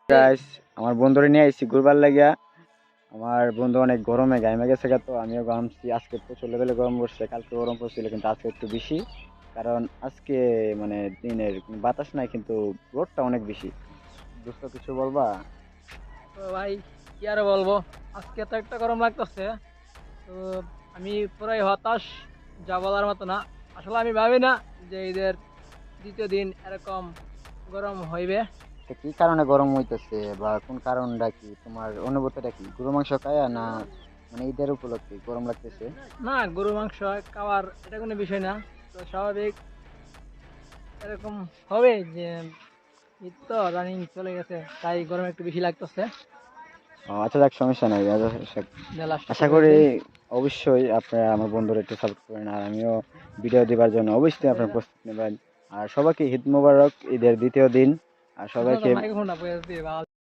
Guys আমার বন্ধুরে নিয়ে আইছি ঘুরবার লাগিয়া। আমার বন্ধু অনেক গরমে গাইমে গেছে গা, তো আমিও ঘামছি। আজকে প্রচুর লেভেলে গরম পড়ছে, কালকে গরম পড়ছিল কিন্তু আজকে একটু বেশি। কারণ আজকে মানে দিনের কোনো বাতাস নাই, কিন্তু রোদটা অনেক বেশি। দোস্ত কিছু বলবা? তো ভাই কি আর বলবো, আজকে তো একটা গরম লাগতেছে। তো আমি পুরাই হতাশ, যা বলার মতো না। আসলে আমি ভাবি না যে ঈদের দ্বিতীয় দিন এরকম গরম হইবে। তো কি কারণে গরম হইতেছে বা কোন কারণটা কি, তোমার অনুভূতিটা কি? গরু মাংস খায়া না মানে ঈদের উপলক্ষে গরম লাগতেছে? না, গরু মাংস খাওয়ার এটা কোনো বিষয় না। তো স্বাভাবিক এরকম হবে যে ঈদ তো রানিং চলে গেছে, তাই গরম একটু বেশি লাগতেছে। ও আচ্ছা, যাক, সমস্যা নাই। মেলা আশা শুরু করি হয়েছে। অবশ্যই আপনারা আমার বন্ধুরা একটু সাপোর্ট করেন, আর আমিও ভিডিও দেওয়ার জন্য অবশ্যই আপনার প্রস্তুত নেবেন। আর সবাইকে ঈদ মোবারক, ঈদের দ্বিতীয় দিন। আর এখন তো সবাইকে মাইক্রোফোনটা বয়ে দিয়ে